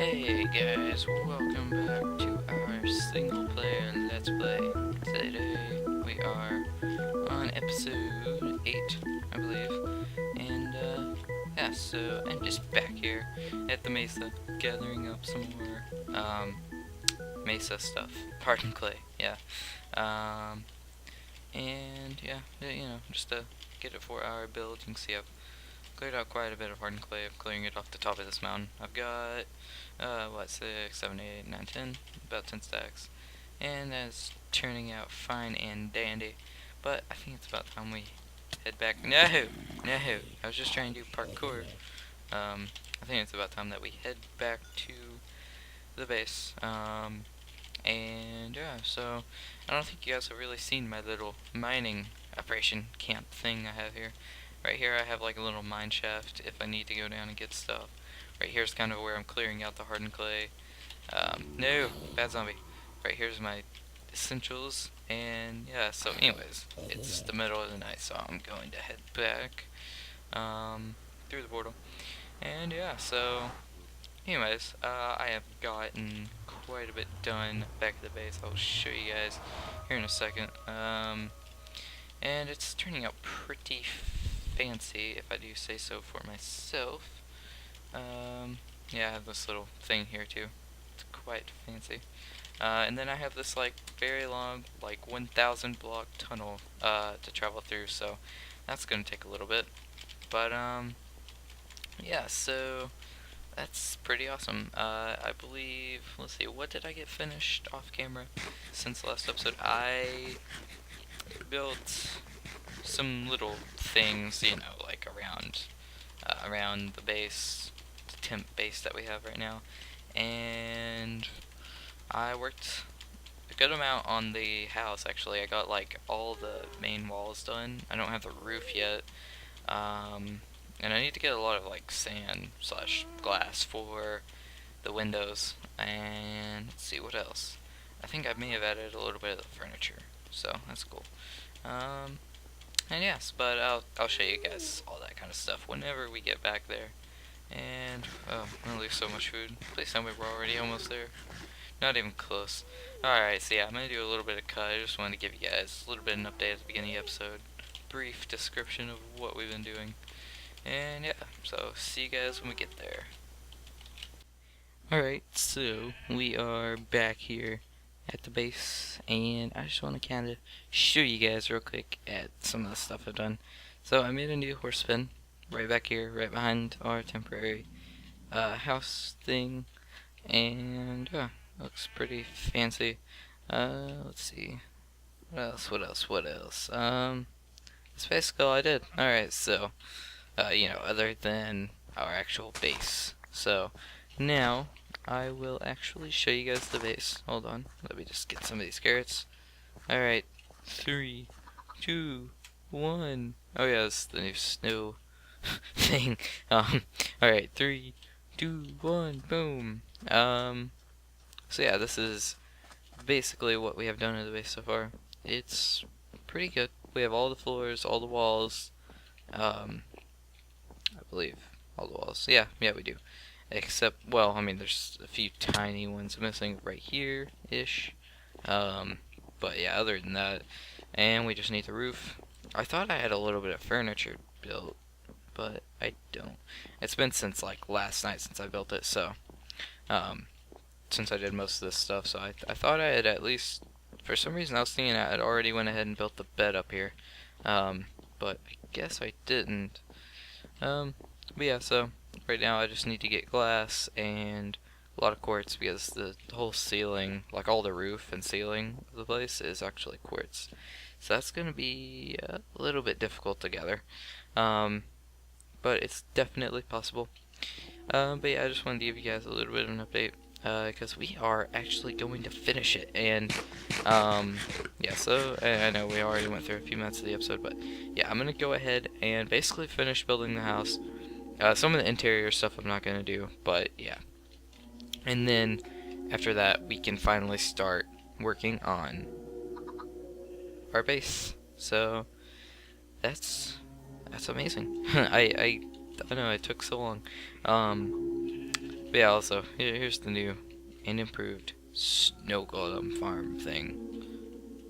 Hey guys, welcome back to our single player Let's Play. Today we are on episode 8, I believe. And yeah, so I'm just back here at the Mesa gathering up some more Mesa stuff. Pardon clay, yeah. Um and yeah, just to get it for our build. You can see I've cleared out quite a bit of hardened clay. I'm clearing it off the top of this mountain. I've got what, 6, 7, 8, 9, 10, about 10 stacks, and that's turning out fine and dandy. But I think it's about time we head back. No, I was just trying to do parkour. I think it's about time that we head back to the base. And yeah, so I don't think you guys have really seen my little mining operation camp thing I have here. Right here I have like a little mine shaft if I need to go down and get stuff. Right here's kind of where I'm clearing out the hardened clay. No, bad zombie. Right here's my essentials, and yeah, so anyways, it's the middle of the night, so I'm going to head back, through the portal. And yeah, so anyways, I have gotten quite a bit done back at the base. I'll show you guys here in a second. And it's turning out pretty fancy, if I do say so for myself. Yeah, I have this little thing here too. It's quite fancy. And then I have this like very long, like 1,000 block tunnel to travel through, so that's gonna take a little bit. But yeah, so that's pretty awesome. I believe, let's see, what did I get finished off camera since the last episode? I built some little things, like around the base, the temp base that we have right now, and I worked a good amount on the house. Actually, I got like all the main walls done. I don't have the roof yet, and I need to get a lot of like sand slash glass for the windows. And let's see what else. I think I may have added a little bit of the furniture, so that's cool. Um, and yes, but I'll show you guys all that kind of stuff whenever we get back there. And oh, I'm gonna lose so much food. Please tell me we're already almost there. Not even close. Alright, so yeah, I'm gonna do a little bit of cut. I just wanted to give you guys a little bit of an update at the beginning of the episode. Brief description of what we've been doing. And yeah, so see you guys when we get there. Alright, so we are back here at the base, and I just want to kind of show you guys real quick at some of the stuff I've done. So I made a new horse pen right back here, right behind our temporary house thing, and looks pretty fancy. Let's see, what else? That's basically all I did. Alright, so other than our actual base. So now I will actually show you guys the base. Hold on, let me just get some of these carrots. Alright, 3, 2, 1. Oh yeah, it's the new snow thing. Alright, 3, 2, 1, boom. So yeah, this is basically what we have done to the base so far. It's pretty good. We have all the floors, all the walls, I believe all the walls. Yeah, we do. Except, well, I mean, there's a few tiny ones missing right here-ish. But yeah, other than that, and we just need the roof. I thought I had a little bit of furniture built, but I don't. It's been since like last night since I built it, so since I did most of this stuff, so I thought I had at least, for some reason I was thinking I had already went ahead and built the bed up here, but I guess I didn't. But yeah, so right now I just need to get glass and a lot of quartz because the whole ceiling, like all the roof and ceiling of the place, is actually quartz. So that's going to be a little bit difficult to gather. But it's definitely possible. But yeah, I just wanted to give you guys a little bit of an update. Because we are actually going to finish it, and yeah, so I know we already went through a few minutes of the episode, but yeah, I'm gonna go ahead and basically finish building the house. Some of the interior stuff I'm not gonna do, but yeah, and then after that we can finally start working on our base. So that's amazing. I know it took so long. But yeah, also, here's the new and improved snow golem farm thing.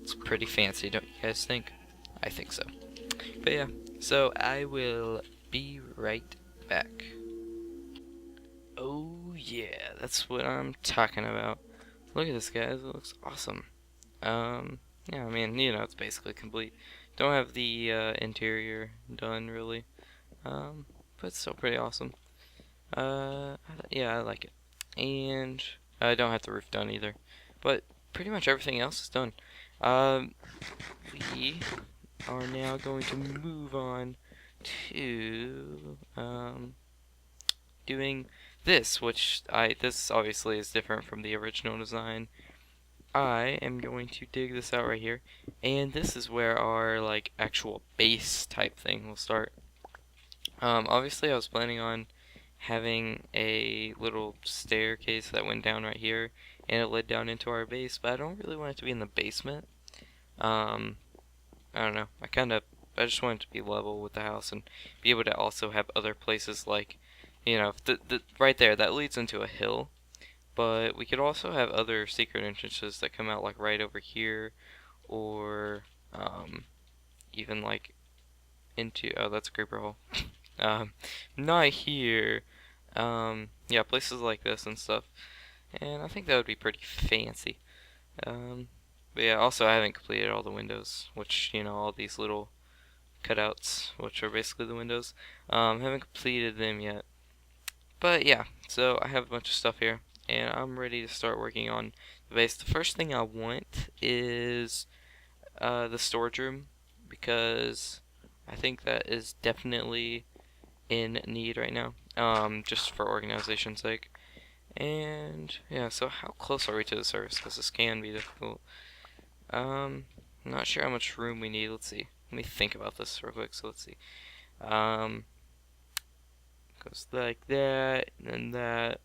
It's pretty fancy, don't you guys think? I think so. But yeah, so I will be right back. Oh yeah, that's what I'm talking about. Look at this, guys. It looks awesome. Yeah, I mean, you know, it's basically complete. Don't have the interior done really, but it's still pretty awesome. Yeah, I like it. And I don't have the roof done either, but pretty much everything else is done. Um, we are now going to move on to doing this, which this obviously is different from the original design. I am going to dig this out right here, and this is where our like actual base type thing will start. Obviously I was planning on having a little staircase that went down right here, and it led down into our base, but I don't really want it to be in the basement. Um, I don't know. I just want it to be level with the house and be able to also have other places like, you know, right there that leads into a hill. But we could also have other secret entrances that come out like right over here, or even like into, oh, that's a creeper hole. Not here. Yeah, places like this and stuff. And I think that would be pretty fancy. Um, but yeah, also I haven't completed all the windows, which, you know, all these little cutouts, which are basically the windows. Haven't completed them yet. But yeah, so I have a bunch of stuff here, and I'm ready to start working on the base. The first thing I want is the storage room, because I think that is definitely in need right now, just for organization's sake. And yeah, so how close are we to the surface? Because this can be difficult. I'm not sure how much room we need. Let's see. Let me think about this real quick. So let's see. Goes like that, and then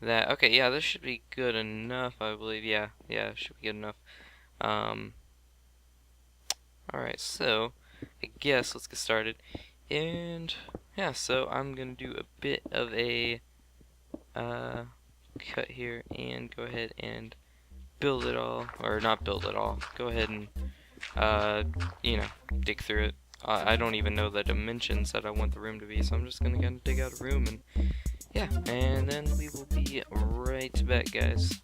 that. Okay, yeah, this should be good enough, I believe. Yeah, it should be good enough. Um, Alright, so I guess let's get started. And yeah, so I'm gonna do a bit of a cut here and go ahead and build it all, or not build it all. Go ahead and you know, dig through it. I don't even know the dimensions that I want the room to be, so I'm just gonna dig out a room, and yeah, and then we will be right back, guys.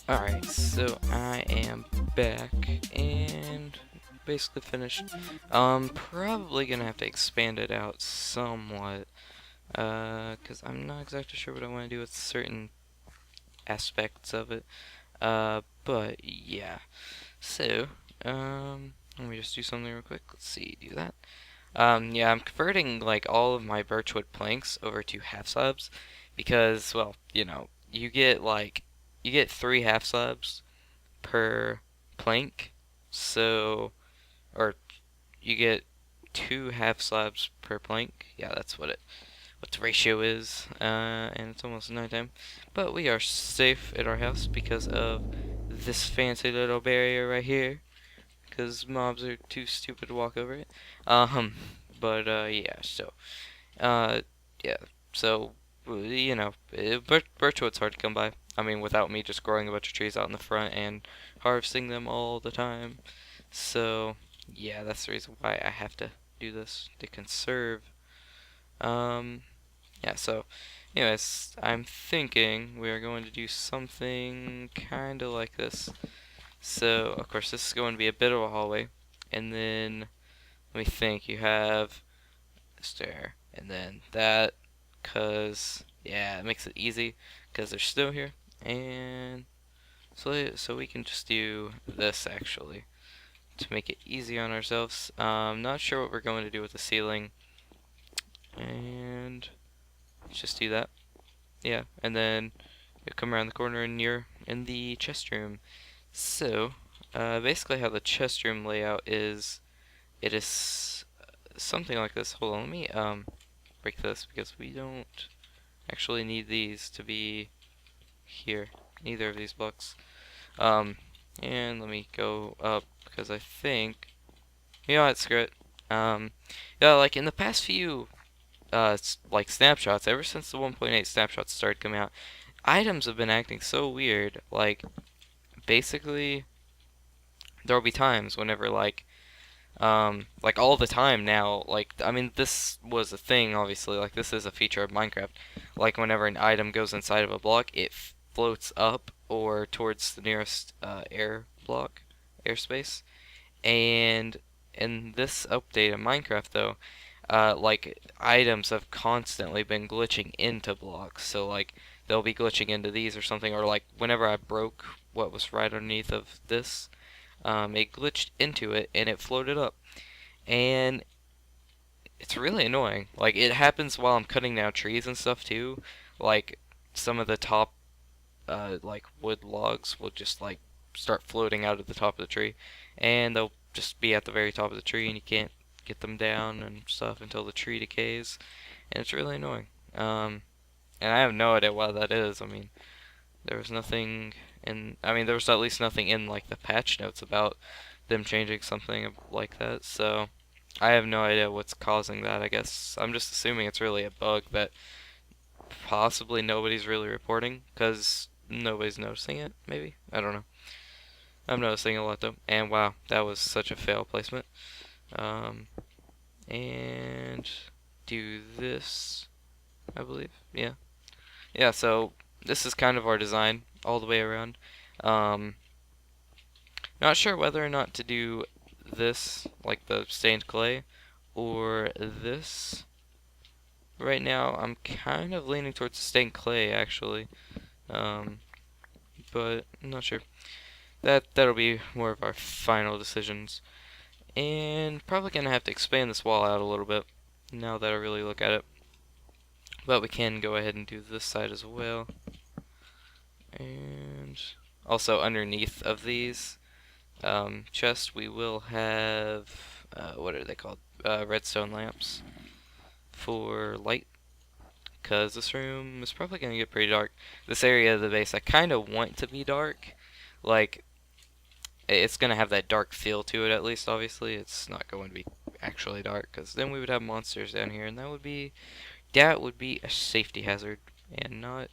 Alright, so I am back and basically finished. Probably gonna have to expand it out somewhat, because I'm not exactly sure what I want to do with certain aspects of it. But yeah. So, let me just do something real quick. Let's see, do that. Yeah, I'm converting like all of my birchwood planks over to half slabs because, well, you get 3 half slabs per plank, so or you get 2 half slabs per plank. Yeah, that's what the ratio is. And it's almost nighttime, but we are safe at our house because of this fancy little barrier right here. Because mobs are too stupid to walk over it. Um, yeah. So, uh, yeah. So, birchwood's hard to come by. I mean, without me just growing a bunch of trees out in the front and harvesting them all the time. So, yeah, that's the reason why I have to do this to conserve. Um, yeah, so, anyways, I'm thinking we are going to do something kind of like this. So, of course, this is going to be a bit of a hallway. And then, let me think, you have a stair. And then that, because, yeah, it makes it easy, because there's snow here. And so we can just do this, actually, to make it easy on ourselves. Not sure what we're going to do with the ceiling. And let's just do that. Yeah, and then you come around the corner and you're in the chest room. So, basically how the chest room layout is, it is something like this. Hold on, let me break this because we don't actually need these to be here. Neither of these blocks. Um, and let me go up because I think, you know what, screw it. Yeah, like in the past few like snapshots, ever since the 1.8 snapshots started coming out, items have been acting so weird. Basically, there'll be times whenever like all the time now, like, I mean, this was a thing, obviously, like, this is a feature of Minecraft, like, whenever an item goes inside of a block, it floats up or towards the nearest air block, airspace, and in this update of Minecraft, though, like, items have constantly been glitching into blocks, so, like, they'll be glitching into these or something, or, like, whenever I broke what was right underneath of this, it glitched into it and it floated up. And it's really annoying. Like, it happens while I'm cutting down trees and stuff too. Like, some of the top, like, wood logs will just, like, start floating out of the top of the tree. And they'll just be at the very top of the tree and you can't get them down and stuff until the tree decays. And it's really annoying. And I have no idea why that is. I mean, there was nothing I mean, there was at least nothing in like the patch notes about them changing something like that. So I have no idea what's causing that. I guess I'm just assuming it's really a bug that possibly nobody's really reporting because nobody's noticing it. Maybe, I don't know. I'm noticing a lot though. And wow, that was such a fail placement. Um, and do this, I believe. Yeah. Yeah. So this is kind of our design all the way around. Um, Not sure whether or not to do this, like the stained clay, or this. Right now, I'm kind of leaning towards the stained clay, actually. Um, but I'm not sure. That'll be more of our final decisions. And probably gonna have to expand this wall out a little bit, now that I really look at it. But we can go ahead and do this side as well. And also underneath of these chest, we will have, what are they called? Redstone lamps for light, because this room is probably going to get pretty dark. This area of the base, I kind of want to be dark. Like, it's going to have that dark feel to it, at least, obviously. It's not going to be actually dark, because then we would have monsters down here, and that would be a safety hazard, and not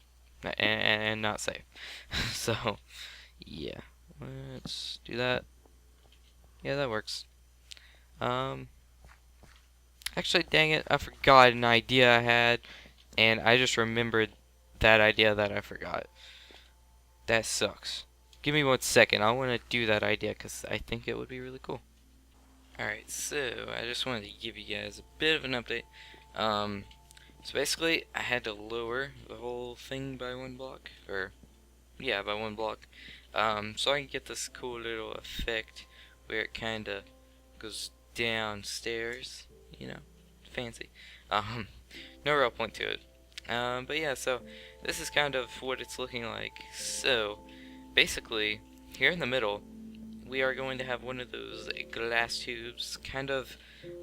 safe. So, yeah. Let's do that. Yeah, that works. Um, Actually, dang it, I forgot an idea I had, and I just remembered that idea that I forgot. That sucks. Give me 1 second. I want to do that idea because I think it would be really cool. Alright, so I just wanted to give you guys a bit of an update. So basically, I had to lower the whole thing by 1 block, or yeah, by 1 block, so I can get this cool little effect where it kind of goes downstairs, you know, fancy. No real point to it. But yeah, so this is kind of what it's looking like. So basically, here in the middle, we are going to have one of those glass tubes, kind of,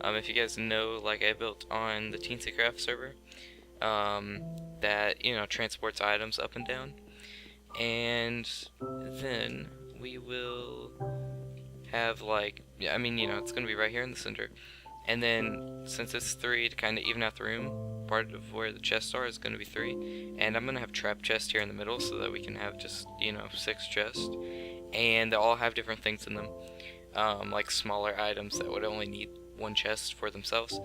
if you guys know, like I built on the Teensy Craft server, that, you know, transports items up and down. And then we will have, like, I mean, you know, it's going to be right here in the center. And then, since it's 3 to kind of even out the room, part of where the chests are is going to be 3. And I'm going to have trap chests here in the middle so that we can have just, you know, 6 chests. And they all have different things in them, like smaller items that would only need 1 chest for themselves.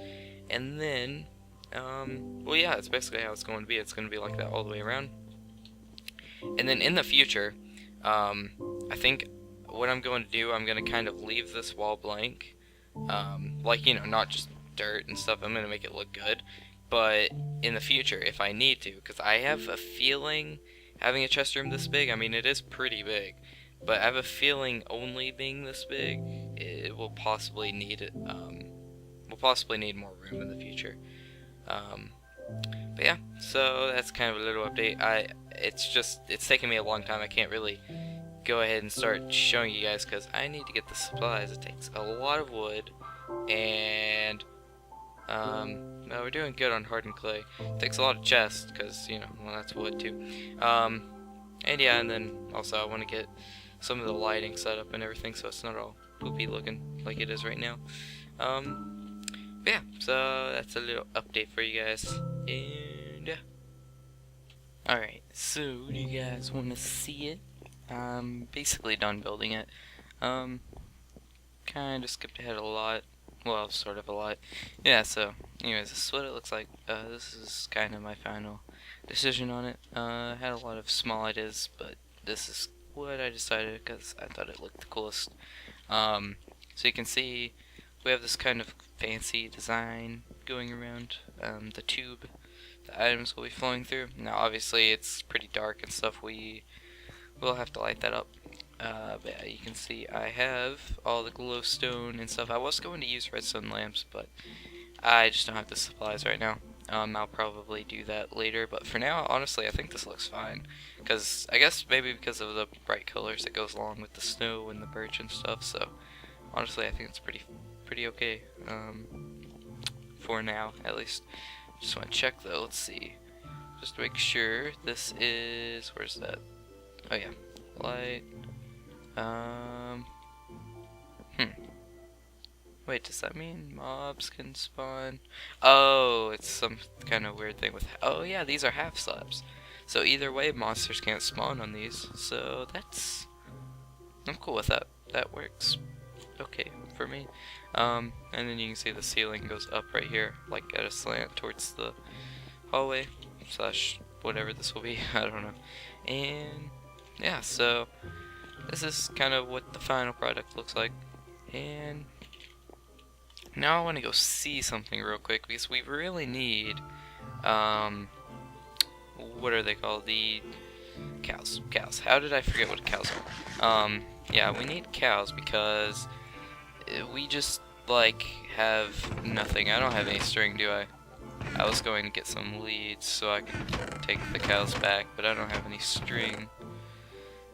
And then, well, yeah, that's basically how it's going to be. It's going to be like that all the way around. And then in the future, I think what I'm going to do, I'm going to kind of leave this wall blank. Like, you know, not just dirt and stuff. I'm going to make it look good. But in the future, if I need to, because I have a feeling having a chest room this big, I mean, it is pretty big. But I have a feeling only being this big, it will possibly need more room in the future. But yeah, so that's kind of a little update. It's taken me a long time. I can't really go ahead and start showing you guys because I need to get the supplies. It takes a lot of wood, and no, we're doing good on hardened clay. It takes a lot of chests because, you know, well, that's wood too. And yeah, and then also I want to get some of the lighting set up and everything so it's not all poopy looking like it is right now. But yeah, so that's a little update for you guys, and yeah. Alright, so do you guys want to see it? I'm basically done building it. Kind of skipped ahead a lot. Well, sort of a lot. Yeah, so, anyways, this is what it looks like. This is kind of my final decision on it. I had a lot of small ideas, but this is what I decided because I thought it looked the coolest. So you can see we have this kind of fancy design going around the tube the items will be flowing through. Now obviously it's pretty dark and stuff, we will have to light that up. But yeah, you can see I have all the glowstone and stuff. I was going to use redstone lamps, but I just don't have the supplies right now. I'll probably do that later, but for now, honestly, I think this looks fine. Because, I guess maybe because of the bright colors that goes along with the snow and the birch and stuff, so honestly, I think it's pretty okay. For now, at least. Just want to check though, let's see. Just to make sure this is, where's that? Oh yeah, light. Wait, does that mean mobs can spawn? Oh, it's some kind of weird thing with, oh yeah, these are half slabs. So either way, monsters can't spawn on these. So I'm cool with that. That works okay for me. And then you can see the ceiling goes up right here, like at a slant towards the hallway, slash whatever this will be, I don't know. And yeah, so this is kind of what the final product looks like. And now I want to go see something real quick because we really need, what are they called? The cows. Cows. How did I forget what cows are? Yeah, we need cows because we just, like, have nothing. I don't have any string, do I? I was going to get some leads so I could take the cows back, but I don't have any string.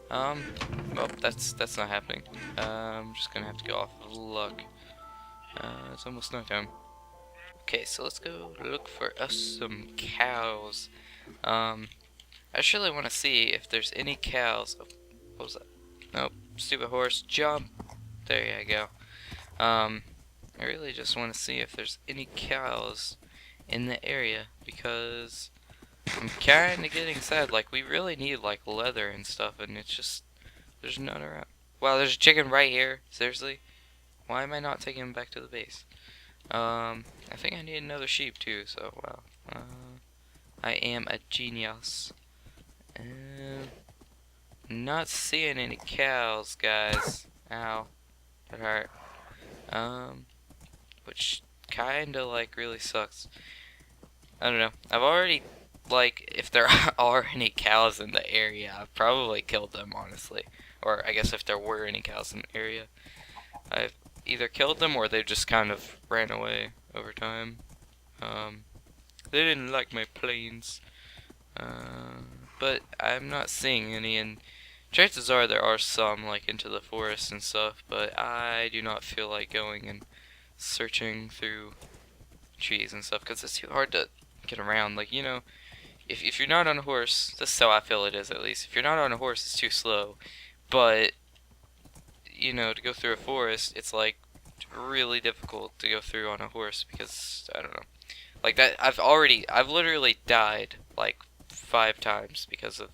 Well, that's not happening. I'm just gonna have to go off of luck. It's almost no time. Okay, so let's go look for us some cows. I just really want to see if there's any cows. Oh, what was that? Nope, stupid horse, jump. There you go. I really just want to see if there's any cows in the area because I'm kind of getting sad. Like, we really need, like, leather and stuff, and it's just, there's none around. Wow, there's a chicken right here. Seriously? Why am I not taking him back to the base? I think I need another sheep, too, so, wow. I am a genius. not seeing any cows, guys. Ow, that hurt. Which kinda like really sucks. I don't know. I've already, like, if there are any cows in the area, I've probably killed them, honestly. Or I guess if there were any cows in the area, I've either killed them or they just kind of ran away over time. They didn't like my planes. But I'm not seeing any, and chances are there are some, like, into the forest and stuff, but I do not feel like going and searching through trees and stuff, because it's too hard to get around. Like, you know, if you're not on a horse, this is how I feel it is, at least. If you're not on a horse, it's too slow, but, you know, to go through a forest, it's, like, really difficult to go through on a horse, because, I don't know. Like, that, I've literally died, like, 5 times because of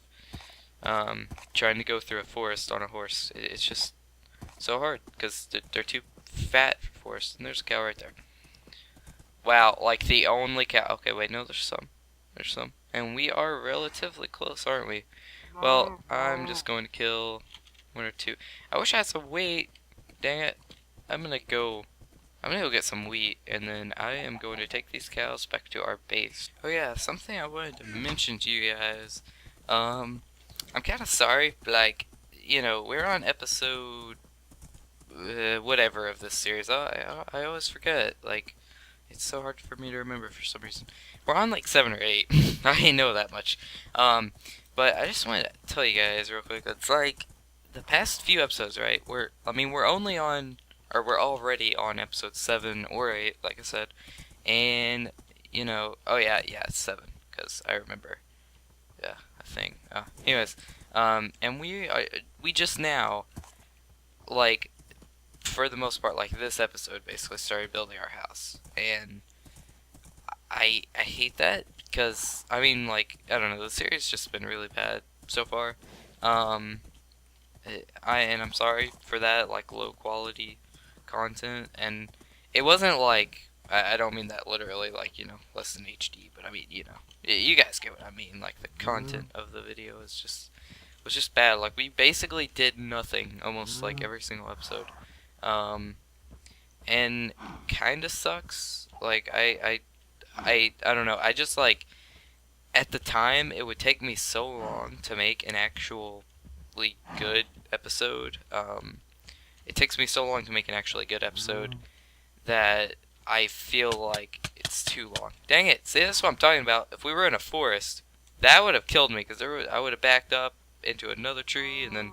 trying to go through a forest on a horse. It's just so hard because they're too fat for forest. And there's a cow right there. Wow, like the only cow. Okay, wait, no, there's some. There's some. And we are relatively close, aren't we? Well, I'm just going to kill 1 or 2. I wish I had some wheat. Dang it. I'm gonna go get some wheat, and then I am going to take these cows back to our base. Oh yeah, something I wanted to mention to you guys. I'm kind of sorry, but, like, you know, we're on episode whatever of this series. I always forget. Like, it's so hard for me to remember for some reason. We're on like 7 or 8. I didn't know that much. But I just wanted to tell you guys real quick. It's like the past few episodes, right? We're already on episode 7 or 8, like I said. And, you know, oh yeah, it's 7, because I remember. Yeah, I think. Anyways, and we just now, like, for the most part, like, this episode basically started building our house. And I hate that, because, I mean, like, I don't know, the series just been really bad so far. And I'm sorry for that, like, low quality content, and it wasn't like, I don't mean that literally, like, you know, less than HD, but I mean, you know, you guys get what I mean. Like, the content of the video was just bad. Like, we basically did nothing almost like every single episode, and kind of sucks. Like, I don't know. I just, like, at the time it would take me so long to make an actually good episode. It takes me so long to make an actually good episode that I feel like it's too long. Dang it! See, that's what I'm talking about. If we were in a forest, that would have killed me, because I would have backed up into another tree and then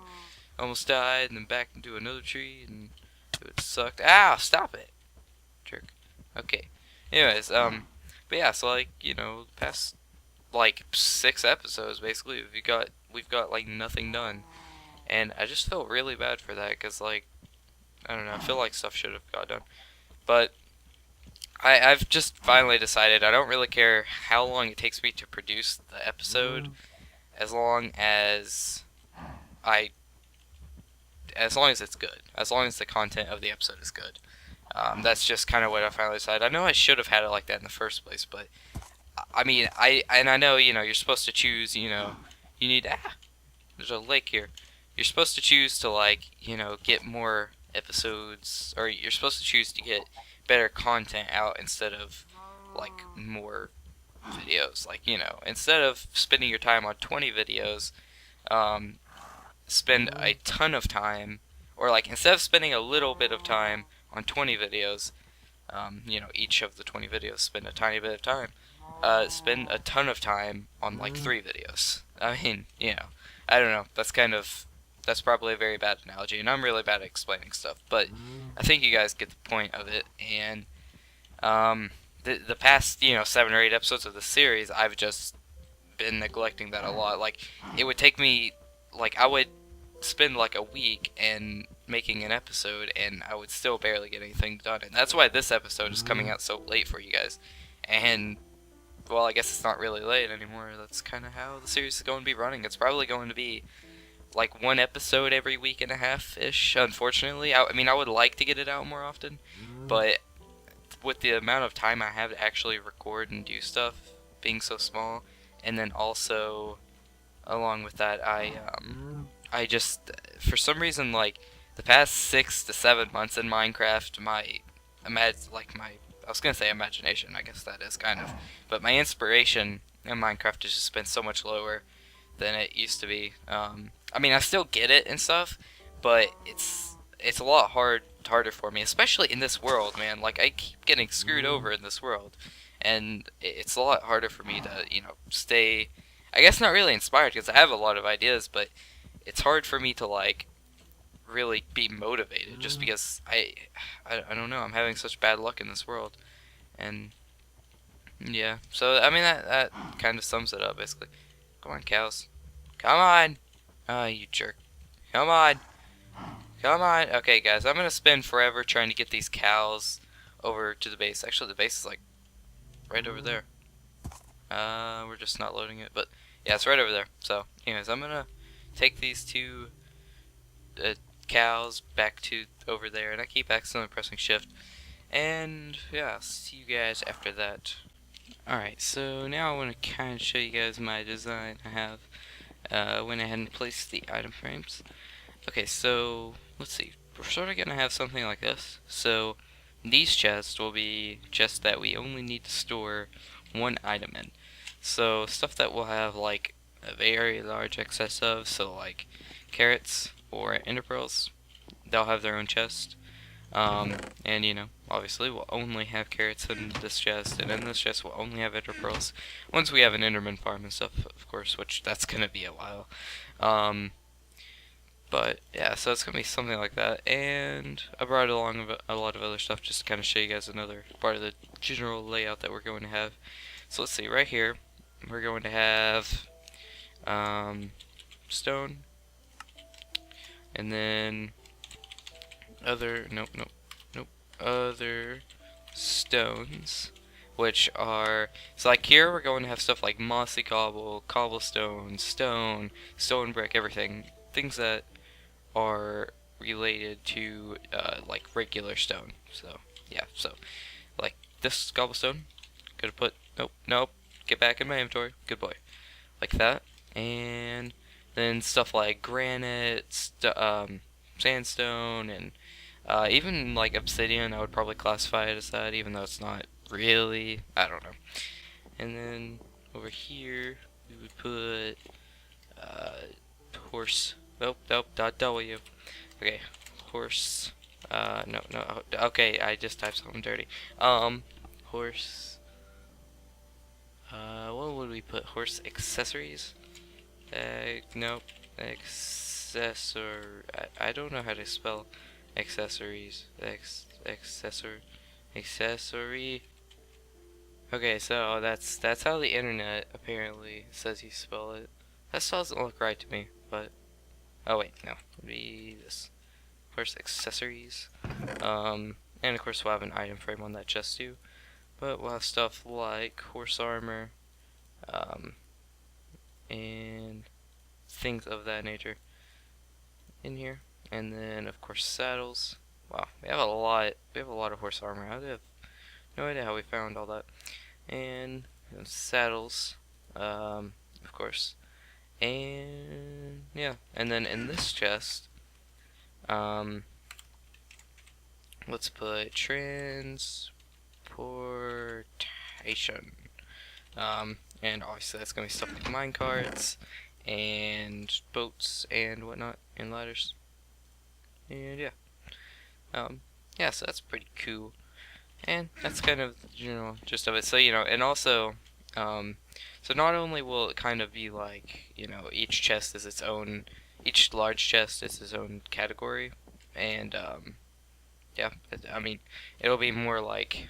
almost died, and then backed into another tree, and it would suck. Ow! Stop it, jerk. Okay. Anyways, but yeah, so, like, you know, the past like 6 episodes basically, we've got like nothing done, and I just feel really bad for that, because, like, I don't know, I feel like stuff should have got done. But I've just finally decided I don't really care how long it takes me to produce the episode, as long as it's good, as long as the content of the episode is good. That's just kind of what I finally decided. I know I should have had it like that in the first place, but I mean, I know, you know, you're supposed to choose, you know, you need, there's a lake here. You're supposed to choose to, like, you know, get more episodes, or you're supposed to choose to get better content out instead of, like, more videos. Like, you know, instead of spending your time on 20 videos, spend a ton of time, or, like, instead of spending a little bit of time on 20 videos, you know, each of the 20 videos spend a tiny bit of time, spend a ton of time on, like, 3 videos. I mean, you know, I don't know, that's probably a very bad analogy, and I'm really bad at explaining stuff, but I think you guys get the point of it. And the past, you know, 7 or 8 episodes of the series, I've just been neglecting that a lot. Like, it would take me, like, I would spend like a week and making an episode, and I would still barely get anything done, and that's why this episode is coming out so late for you guys. And, well, I guess it's not really late anymore. That's kind of how the series is going to be running. It's probably going to be like 1 episode every week and a half-ish, unfortunately. I mean, I would like to get it out more often, but with the amount of time I have to actually record and do stuff being so small, and then also, along with that, I just, for some reason, like the past 6 to 7 months in Minecraft, I was gonna say imagination, I guess that is kind of, but my inspiration in Minecraft has just been so much lower than it used to be. I mean, I still get it and stuff, but it's a lot harder for me, especially in this world, man. Like I keep getting screwed over in this world, and it's a lot harder for me to, stay. I guess not really inspired because I have a lot of ideas, but it's hard for me to like really be motivated just because I don't know. I'm having such bad luck in this world, and yeah. So I mean that kind of sums it up basically. Come on, cows. Come on. Oh, you jerk. Come on. Come on. Okay, guys, I'm gonna spend forever trying to get these cows over to the base. Actually, the base is like right over there. We're just not loading it, but yeah, it's right over there. So, anyways, I'm gonna take these two cows back to over there, and I keep accidentally pressing shift. And yeah, I'll see you guys after that. Alright, so now I want to kind of show you guys my design I have. Went ahead and placed the item frames. Okay, so let's see. We're sort of gonna have something like this. So these chests will be chests that we only need to store one item in. So stuff that will have like a very large excess of, so like carrots or ender pearls, they'll have their own chest. And obviously we'll only have carrots in this chest, and in this chest we'll only have ender pearls. Once we have an enderman farm and stuff, of course, which that's gonna be a while. But yeah, so it's gonna be something like that, and I brought along a lot of other stuff just to kind of show you guys another part of the general layout that we're going to have. So let's see, right here we're going to have stone, and then other other stones, which are, so like here we're going to have stuff like mossy cobble, cobblestone, stone brick, everything, things that are related to like regular stone. So yeah, so like this cobblestone, gonna put, nope, get back in my inventory, good boy, like that. And then stuff like granite, sandstone, and even like obsidian, I would probably classify it as that, even though it's not really, I don't know. And then over here we would put horse, dot W. Okay, horse, no, okay, I just typed something dirty. Horse, what would we put? Horse accessories? Nope, accessor, I don't know how to spell accessories, accessory. Okay, so that's how the internet apparently says you spell it. That still doesn't look right to me, but oh wait, no, it'd be this. Of course, accessories. And of course we'll have an item frame on that chest too. But we'll have stuff like horse armor, and things of that nature in here. And then of course saddles. Wow, we have a lot of horse armor. I have no idea how we found all that. And saddles, of course. And yeah, and then in this chest, let's put transportation. And obviously that's gonna be stuff like minecarts and boats and whatnot and ladders. And yeah, yeah, so that's pretty cool. And that's kind of the general gist of it. So and also, so not only will it kind of be like, each chest is its own, each large chest is its own category, and yeah, I mean, it'll be more like,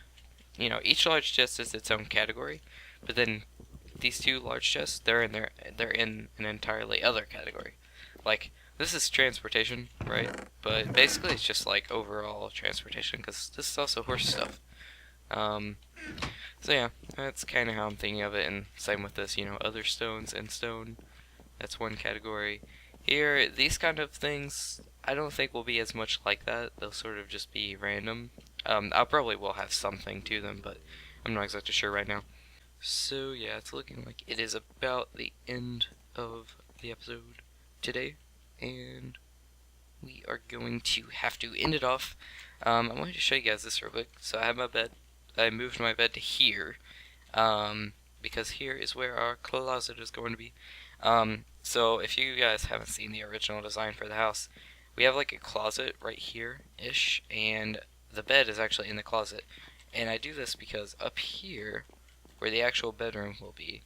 each large chest is its own category, but then these two large chests, they're in an entirely other category. Like, this is transportation, right? But basically it's just like overall transportation, because this is also horse stuff. So yeah, that's kind of how I'm thinking of it, and same with this, other stones and stone, that's one category. Here, these kind of things, I don't think will be as much like that, they'll sort of just be random. I probably will have something to them, but I'm not exactly sure right now. So yeah, it's looking like it is about the end of the episode today, and we are going to have to end it off. I'm going to show you guys this real quick. So I have my bed. I moved my bed to here, because here is where our closet is going to be. So if you guys haven't seen the original design for the house, we have like a closet right here-ish, and the bed is actually in the closet. And I do this because up here, where the actual bedroom will be,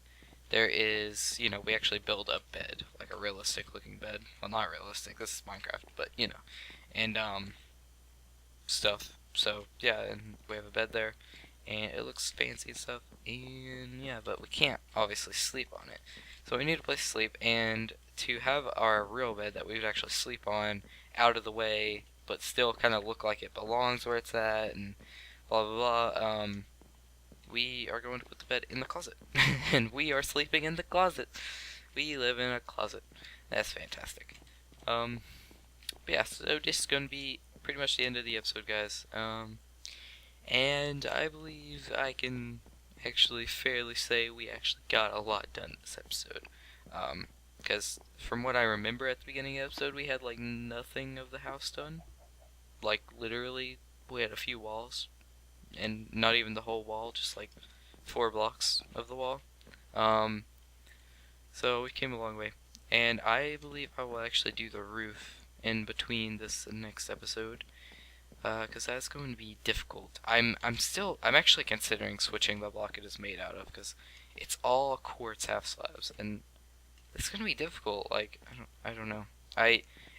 there is, you know, we actually build a bed, like a realistic looking bed. Well, not realistic, this is Minecraft, but, you know, and, stuff. So, yeah, and we have a bed there, and it looks fancy and stuff, and, yeah, but we can't, obviously, sleep on it. So we need a place to sleep, and to have our real bed that we would actually sleep on out of the way, but still kind of look like it belongs where it's at, and blah, blah, blah, we are going to put the bed in the closet. And we are sleeping in the closet. We live in a closet. That's fantastic. But yeah, so this is going to be pretty much the end of the episode, guys. And I believe I can actually fairly say we actually got a lot done this episode. Because from what I remember at the beginning of the episode, we had like nothing of the house done. Like literally, we had a few walls. And not even the whole wall, just like 4 blocks of the wall. So we came a long way. And I believe I will actually do the roof in between this and next episode, because that's going to be difficult. I'm actually considering switching the block it is made out of, because it's all quartz half slabs, and it's going to be difficult. Like, I don't know.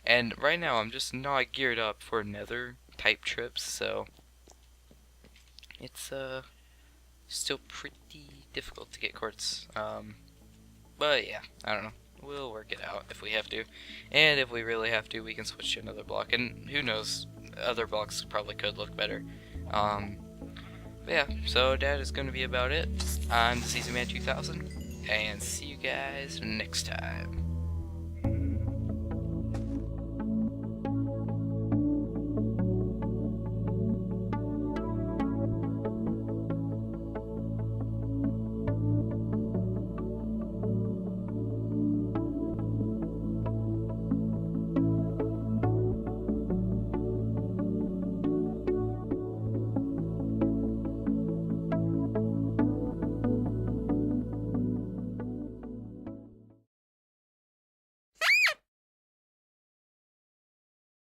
And right now I'm just not geared up for nether type trips, so it's still pretty difficult to get quartz. But yeah, I don't know. We'll work it out if we have to, and if we really have to, we can switch to another block. And who knows, other blocks probably could look better. But yeah, so that is going to be about it. I'm the Season Man 2000, and see you guys next time.